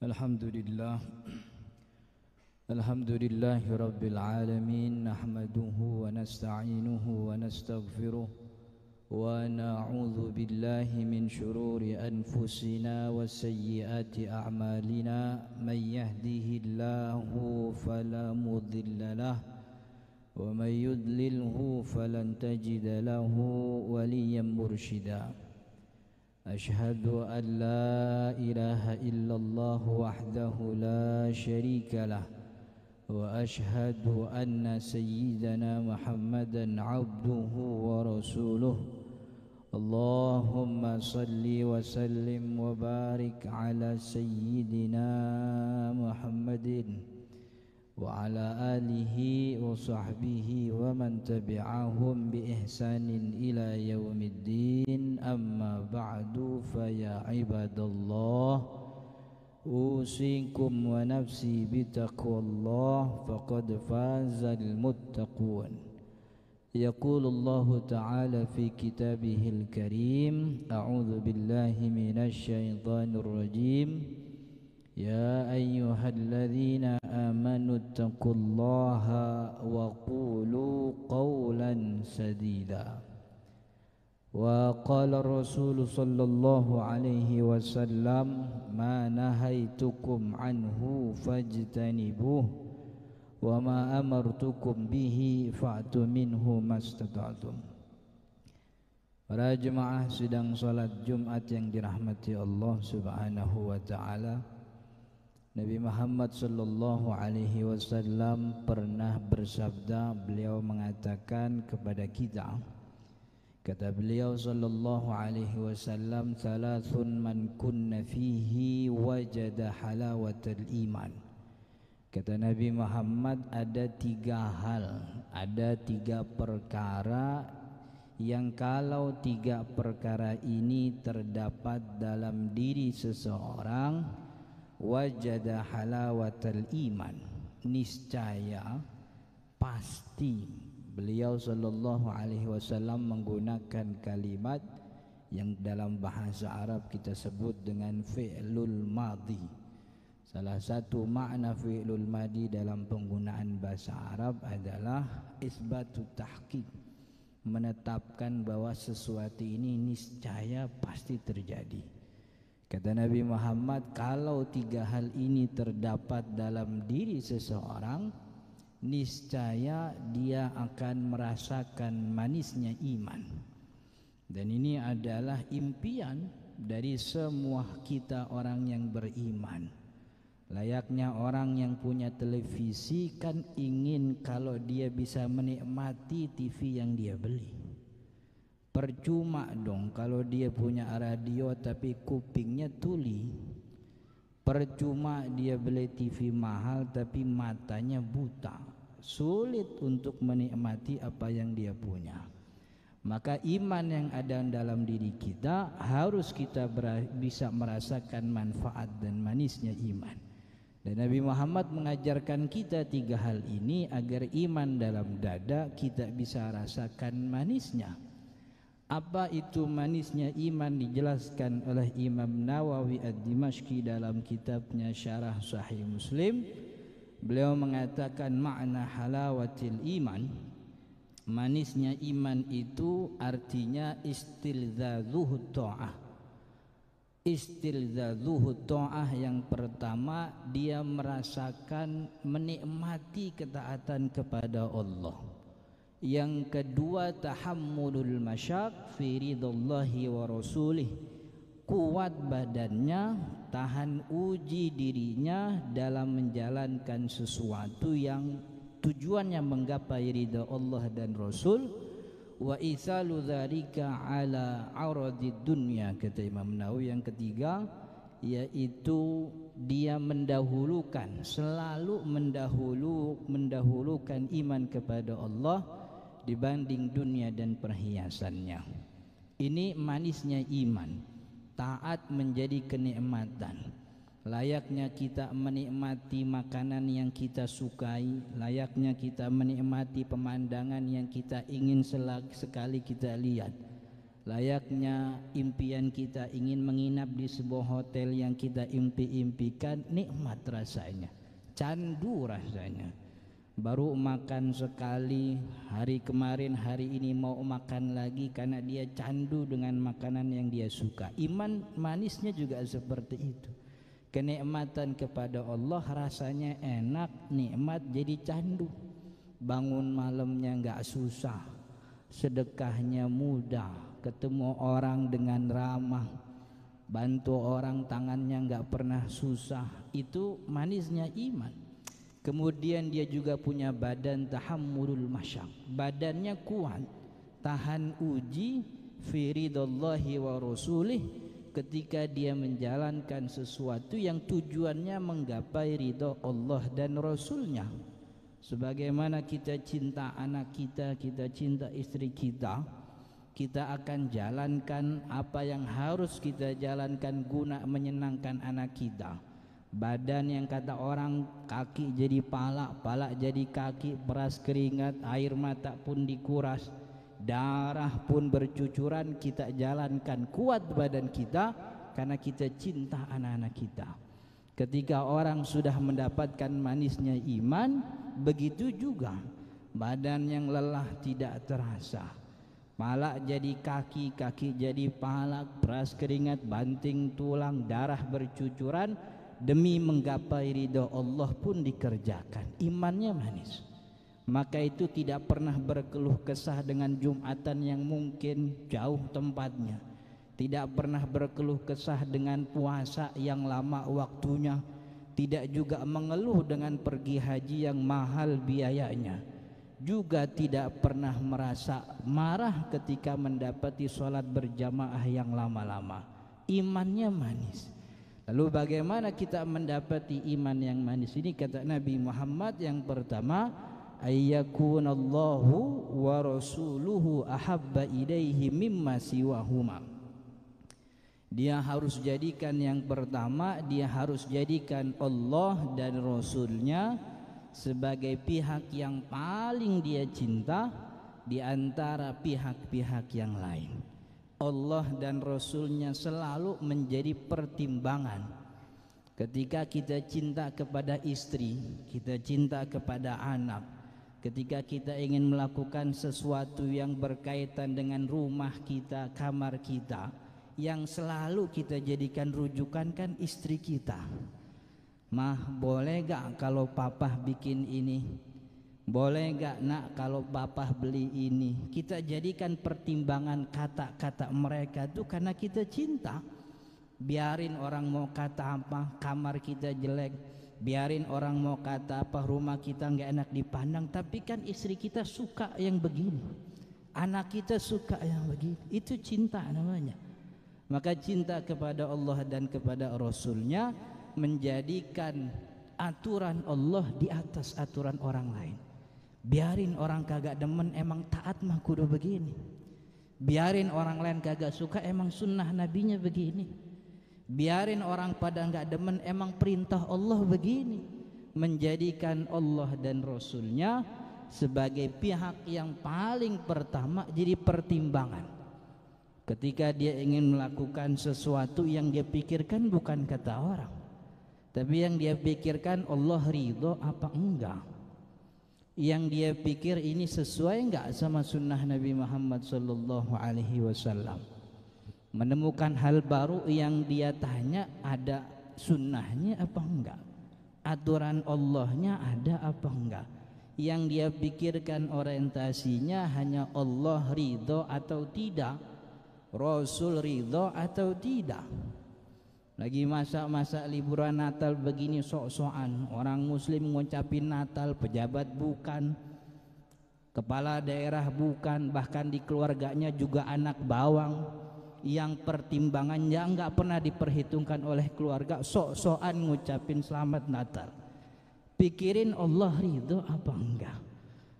Alhamdulillah Alhamdulillahi Rabbil Alamin Nahmaduhu wa nasta'inuhu wa nastaghfiruh Wa na'udhu billahi min syururi anfusina wa sayyiati a'malina Man yahdihillahu falamudilla lah Wa man yudlilhu falan tajida lahu waliyan mursyida أشهد أن لا إله إلا الله وحده لا شريك له وأشهد أن سيدنا محمدا عبده ورسوله اللهم صل وسلم وبارك على سيدنا محمد وعلى آله وصحبه ومن تبعهم بإحسان إلى يوم الدين أما بعد فيا عباد الله أوصيكم ونفسي بتقوى الله فقد فاز المتقون يقول الله تعالى في كتابه الكريم أعوذ بالله من الشيطان الرجيم يا أيها الذين آمنوا اتقوا الله وقولوا قولا سديدا وقال الرسول صلى الله عليه وسلم ما نهيتكم عنه فاجتنبوه وما أمرتكم به فأتوا منه ما استطعتم. Para jemaah sidang salat Jumat yang dirahmati Allah Subhanahu wa taala, Nabi Muhammad sallallahu alaihi wasallam pernah bersabda, beliau mengatakan kepada kita, kata beliau sallallahu alaihi wasallam, thalathun man kunna fihi wajada halawatal iman. Kata Nabi Muhammad, ada tiga hal, ada tiga perkara yang kalau tiga perkara ini terdapat dalam diri seseorang, wajada halawatal iman, niscaya pasti. Beliau sallallahu alaihi wasallam menggunakan kalimat yang dalam bahasa Arab kita sebut dengan fi'lul madhi. Salah satu makna fi'lul madhi dalam penggunaan bahasa Arab adalah isbatut tahqiq, menetapkan bahwa sesuatu ini niscaya pasti terjadi. Kata Nabi Muhammad, kalau tiga hal ini terdapat dalam diri seseorang, niscaya dia akan merasakan manisnya iman. Dan ini adalah impian dari semua kita orang yang beriman. Layaknya orang yang punya televisi kan ingin kalau dia bisa menikmati TV yang dia beli. Percuma dong kalau dia punya radio tapi kupingnya tuli. Percuma dia beli TV mahal tapi matanya buta. Sulit untuk menikmati apa yang dia punya. Maka iman yang ada dalam diri kita harus kita bisa merasakan manfaat dan manisnya iman. Dan Nabi Muhammad mengajarkan kita tiga hal ini agar iman dalam dada kita bisa rasakan manisnya. Apa itu manisnya iman dijelaskan oleh Imam Nawawi Ad-Dimashqi dalam kitabnya Syarah Sahih Muslim. Beliau mengatakan makna halawatil iman, manisnya iman itu artinya istilzadzuhu ta'ah. Istilzadzuhu ta'ah yang pertama, dia merasakan menikmati ketaatan kepada Allah. Yang kedua, tahammulul masyak fi ridallahi wa rasulih, kuat badannya, tahan uji dirinya dalam menjalankan sesuatu yang tujuannya menggapai ridha Allah dan Rasul. Wa isalu dzalika ala aradid dunya, kata Imam Nawawi. Yang ketiga, yaitu dia mendahulukan, selalu mendahulukan iman kepada Allah dibanding dunia dan perhiasannya. Ini manisnya iman. Taat menjadi kenikmatan. Layaknya kita menikmati makanan yang kita sukai, layaknya kita menikmati pemandangan yang kita ingin sekali kita lihat, Layaknya impian kita ingin menginap di sebuah hotel yang kita impi-impikan, nikmat rasanya, candu rasanya. Baru makan sekali, hari kemarin hari ini mau makan lagi karena dia candu dengan makanan yang dia suka. Iman manisnya juga seperti itu. Kenikmatan kepada Allah rasanya enak, nikmat, jadi candu. Bangun malamnya enggak susah, sedekahnya mudah, ketemu orang dengan ramah, bantu orang tangannya enggak pernah susah. Itu manisnya iman. Kemudian dia juga punya badan tahammulul masyaq, badannya kuat, tahan uji fi ridallahi wa rasulih, ketika dia menjalankan sesuatu yang tujuannya menggapai ridha Allah dan Rasulnya. Sebagaimana kita cinta anak kita, kita cinta istri kita, kita akan jalankan apa yang harus kita jalankan guna menyenangkan anak kita. Badan yang kata orang kaki jadi pala, pala jadi kaki, peras keringat, air mata pun dikuras, darah pun bercucuran, kita jalankan. Kuat badan kita karena kita cinta anak-anak kita. Ketika orang sudah mendapatkan manisnya iman, begitu juga badan yang lelah tidak terasa. Pala jadi kaki, kaki jadi pala, peras keringat, banting tulang, darah bercucuran, demi menggapai ridha Allah pun dikerjakan. Imannya manis. Maka itu tidak pernah berkeluh kesah dengan Jumatan yang mungkin jauh tempatnya, tidak pernah berkeluh kesah dengan puasa yang lama waktunya, tidak juga mengeluh dengan pergi haji yang mahal biayanya, juga tidak pernah merasa marah ketika mendapati sholat berjamaah yang lama-lama. Imannya manis. Lalu bagaimana kita mendapati iman yang manis ini? Kata Nabi Muhammad, yang pertama, ayyakunallahu wa rasuluhu ahabba ilaihi mimma siwahuma. Dia harus jadikan yang pertama, dia harus jadikan Allah dan Rasulnya sebagai pihak yang paling dia cinta di antara pihak-pihak yang lain. Allah dan Rasulnya selalu menjadi pertimbangan. Ketika kita cinta kepada istri, kita cinta kepada anak, ketika kita ingin melakukan sesuatu yang berkaitan dengan rumah kita, kamar kita, yang selalu kita jadikan rujukan kan istri kita. Mah, boleh gak kalau papa bikin ini? Boleh gak nak kalau papa beli ini? Kita jadikan pertimbangan kata-kata mereka itu karena kita cinta. Biarin orang mau kata apa, kamar kita jelek, biarin orang mau kata apa, rumah kita gak enak dipandang, tapi kan istri kita suka yang begini, anak kita suka yang begini. Itu cinta namanya. Maka cinta kepada Allah dan kepada Rasulnya menjadikan aturan Allah di atas aturan orang lain. Biarin orang kagak demen, emang taat mah kudu begini. Biarin orang lain kagak suka, emang sunnah nabinya begini. Biarin orang pada enggak demen, emang perintah Allah begini. Menjadikan Allah dan Rasulnya sebagai pihak yang paling pertama jadi pertimbangan. Ketika dia ingin melakukan sesuatu, yang dia pikirkan bukan kata orang, tapi yang dia pikirkan Allah ridho apa enggak. Yang dia pikir ini sesuai enggak sama sunnah Nabi Muhammad sallallahu alaihi wasallam. Menemukan hal baru yang dia tanya, ada sunnahnya apa enggak, aturan Allahnya ada apa enggak. Yang dia pikirkan orientasinya hanya Allah ridho atau tidak, Rasul ridho atau tidak. Lagi masa-masa liburan Natal begini, sok-sokan orang muslim ngucapin Natal, pejabat bukan, kepala daerah bukan, bahkan di keluarganya juga anak bawang yang pertimbangannya enggak pernah diperhitungkan oleh keluarga, sok-sokan ngucapin selamat Natal. Pikirin Allah ridho apa enggak.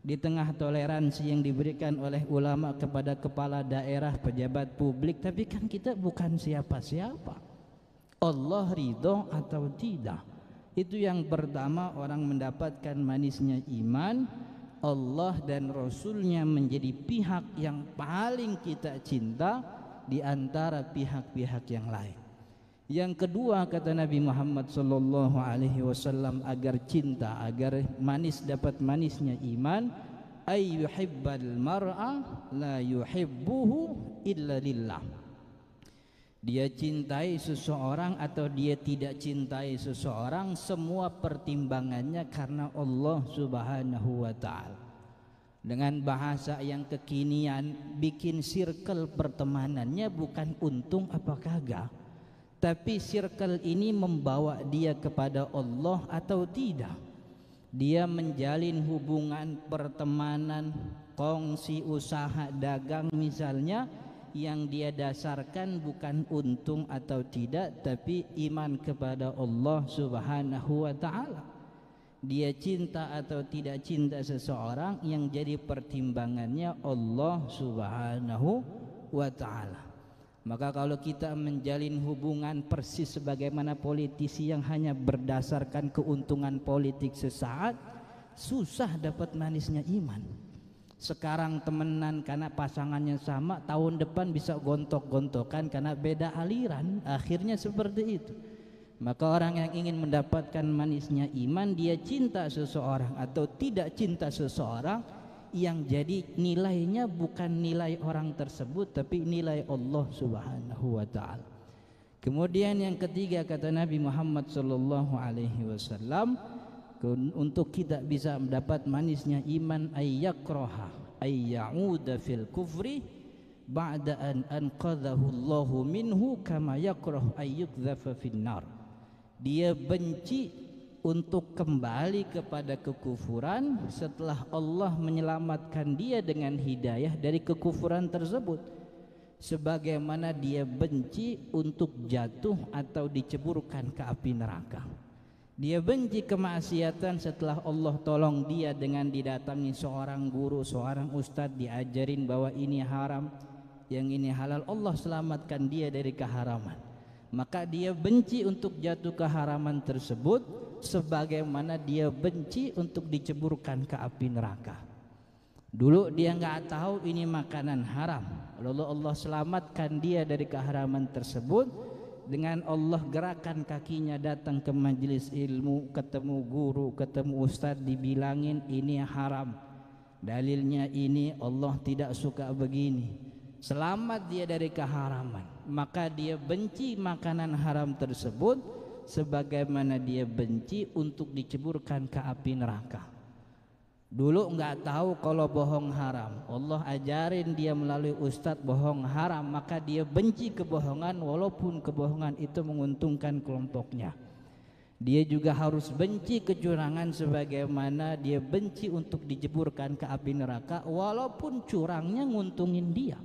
Di tengah toleransi yang diberikan oleh ulama kepada kepala daerah, pejabat publik, tapi kan kita bukan siapa-siapa. Allah ridho atau tidak, itu yang pertama orang mendapatkan manisnya iman Allah dan Rasulnya menjadi pihak yang paling kita cinta di antara pihak-pihak yang lain. Yang kedua, kata Nabi Muhammad sallallahu alaihi wasallam, agar cinta, agar manis dapat manisnya iman, ay yuhibbal mar'a la yuhibbuhu illa lillah. Dia cintai seseorang atau dia tidak cintai seseorang, semua pertimbangannya karena Allah Subhanahu wa taala. Dengan bahasa yang kekinian, bikin circle pertemanannya bukan untung apa kagak, tapi circle ini membawa dia kepada Allah atau tidak. Dia menjalin hubungan pertemanan, kongsi usaha dagang misalnya, yang dia dasarkan bukan untung atau tidak, tapi iman kepada Allah Subhanahu wa ta'ala. Dia cinta atau tidak cinta seseorang, yang jadi pertimbangannya Allah Subhanahu wa ta'ala. Maka kalau kita menjalin hubungan persis sebagaimana politisi yang hanya berdasarkan keuntungan politik sesaat, susah dapat manisnya iman. Sekarang temenan karena pasangannya sama, tahun depan bisa gontok-gontokan karena beda aliran, akhirnya seperti itu. Maka orang yang ingin mendapatkan manisnya iman, dia cinta seseorang atau tidak cinta seseorang, yang jadi nilainya bukan nilai orang tersebut, tapi nilai Allah Subhanahu wa ta'ala. Kemudian yang ketiga, kata Nabi Muhammad sallallahu alaihi wasallam, untuk kita bisa mendapat manisnya iman, ayyakraha ayyauda fil kufri ba'da an anqadhahu Allahu minhu kama yakrahu ayyukdhafa finnar. Dia benci untuk kembali kepada kekufuran setelah Allah menyelamatkan dia dengan hidayah dari kekufuran tersebut, sebagaimana dia benci untuk jatuh atau diceburkan ke api neraka. Dia benci kemaksiatan setelah Allah tolong dia dengan didatangi seorang guru, seorang ustadz, diajarin bahwa ini haram, yang ini halal, Allah selamatkan dia dari keharaman. Maka dia benci untuk jatuh ke haraman tersebut, sebagaimana dia benci untuk diceburkan ke api neraka. Dulu dia nggak tahu ini makanan haram, lalu Allah selamatkan dia dari keharaman tersebut dengan Allah gerakan kakinya datang ke majelis ilmu, ketemu guru, ketemu ustadz, dibilangin ini haram, dalilnya ini, Allah tidak suka begini. Selamat dia dari keharaman, maka dia benci makanan haram tersebut sebagaimana dia benci untuk diceburkan ke api neraka. Dulu nggak tahu kalau bohong haram, Allah ajarin dia melalui ustadz bohong haram, maka dia benci kebohongan walaupun kebohongan itu menguntungkan kelompoknya. Dia juga harus benci kecurangan sebagaimana dia benci untuk diceburkan ke api neraka walaupun curangnya nguntungin dia.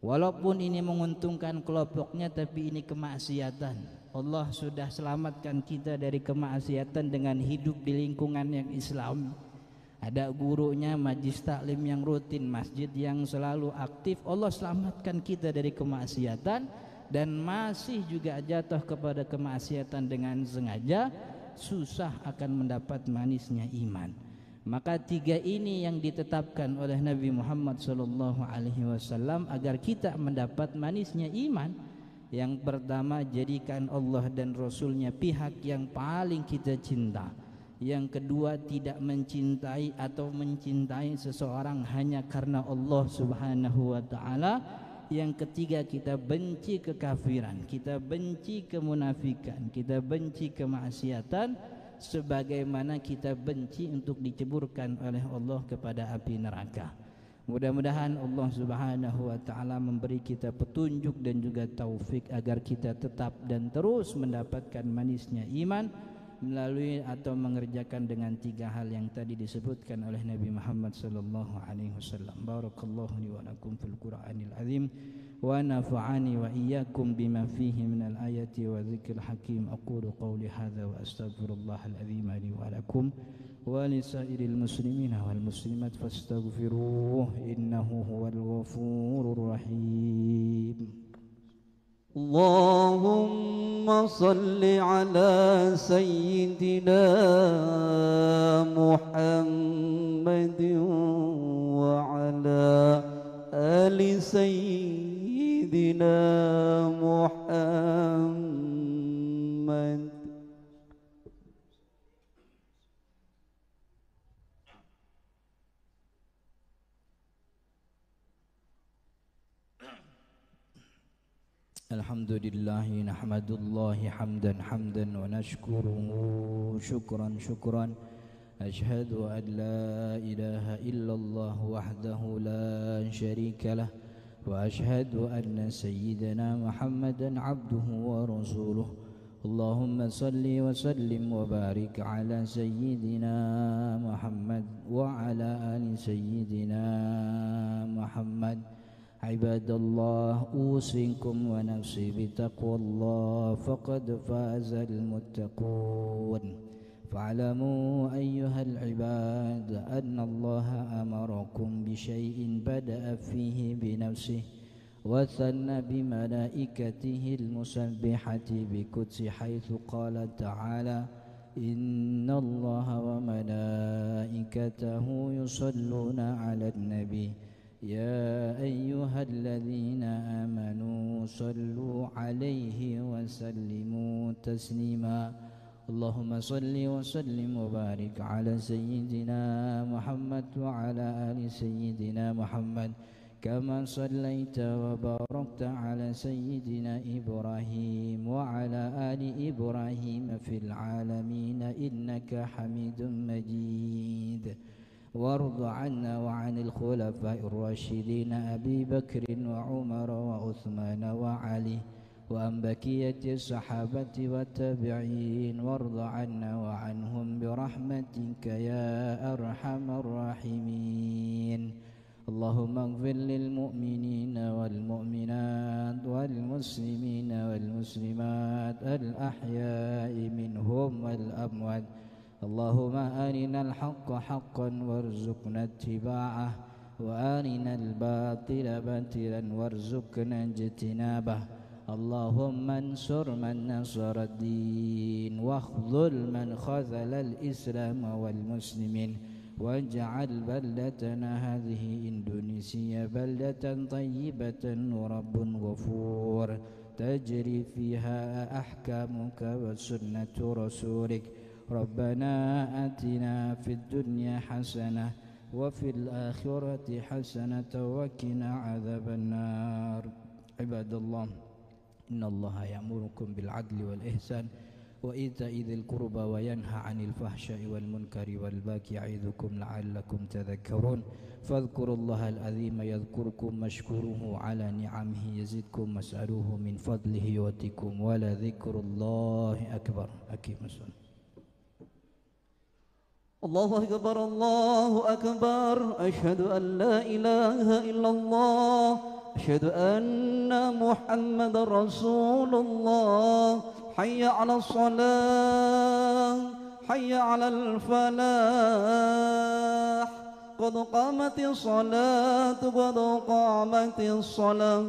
Walaupun ini menguntungkan kelompoknya, tapi ini kemaksiatan. Allah sudah selamatkan kita dari kemaksiatan dengan hidup di lingkungan yang Islam. Ada gurunya, majlis taklim yang rutin, masjid yang selalu aktif. Allah selamatkan kita dari kemaksiatan, dan masih juga jatuh kepada kemaksiatan dengan sengaja, susah akan mendapat manisnya iman. Maka tiga ini yang ditetapkan oleh Nabi Muhammad sallallahu alaihi wasallam agar kita mendapat manisnya iman. Yang pertama, jadikan Allah dan Rasulnya pihak yang paling kita cinta. Yang kedua, tidak mencintai atau mencintai seseorang hanya karena Allah Subhanahu wa ta'ala. Yang ketiga, kita benci kekafiran, kita benci kemunafikan, kita benci kemaksiatan, sebagaimana kita benci untuk diceburkan oleh Allah kepada api neraka. Mudah-mudahan Allah Subhanahu wa ta'ala memberi kita petunjuk dan juga taufik agar kita tetap dan terus mendapatkan manisnya iman melalui atau mengerjakan dengan tiga hal yang tadi disebutkan oleh Nabi Muhammad sallallahu alaihi wasallam. Barakallahu li wa lakum fil Qur'anil azim wa nafa'ani wa iyyakum bima fihi minal ayati wa dzikril hakim. Aqulu qawli hadza wa astaghfirullahal azim li wa lakum wa lisairil muslimina wal muslimat fastaghfiruhu innahu huwal ghafurur rahim. Allahumma صل على سيدنا محمد وعلى آل سيدنا محمد. Alhamdulillah nahmadullahi hamdan hamdan wa nashkuruhu syukran syukran. Ashhadu an la ilaha illallah wahdahu la syarika lah wa ashhadu anna sayyidana Muhammadan abduhu wa rasuluh. Allahumma salli wa sallim wa barik ala sayyidina Muhammad wa ala ali sayyidina Muhammad. عباد الله أوصيكم ونفسي بتقوى الله فقد فاز المتقون. فاعلموا أيها العباد أن الله أمركم بشيء بدأ فيه بنفسه وثنى بملائكته المسبحة بقدس حيث قال تعالى إن الله وملائكته يصلون على النبي يا أيها الذين آمنوا صلوا عليه وسلموا تسليما. اللهم صل وسلم وبارك على سيدنا محمد وعلى آل سيدنا محمد كما صليت وباركت على سيدنا إبراهيم وعلى آل إبراهيم في العالمين إنك حميد مجيد. وارض عنا وعن الخلفاء الراشدين أبي بكر وعمر وعثمان وعلي وعن بقية الصحابة والتابعين وارض عنا وعنهم برحمتك يا أرحم الراحمين. اللهم اغفر للمؤمنين والمؤمنات والمسلمين والمسلمات الأحياء منهم والأموات. اللهم أرنا الحق حقا وارزقنا اتباعه وأرنا الباطل باطلا وارزقنا اجتنابه. اللهم انصر من نصر الدين واخذل من خذل الإسلام والمسلمين واجعل بلدتنا هذه إندونيسيا بلدة طيبة ورب غفور تجري فيها أحكامك وسنة رسولك. ربنا آتنا في الدنيا حسنة وفي الآخرة حسنة وقنا عذاب النار. عباد الله إن الله يأمركم بالعدل والإحسان وإيتاء ذي القربى وينهى عن الفحشاء والمنكر والبغي يعظكم لعلكم تذكرون. فاذكروا الله العظيم يذكركم واشكروه على نعمه يزدكم واسألوه من فضله يؤتكم ولذكر الله أكبر. أقيموا الصلاة. الله أكبر الله أكبر. أشهد أن لا إله إلا الله. أشهد أن محمد رسول الله. حي على الصلاة حي على الفلاح. قد قامت الصلاة قد قامت الصلاة.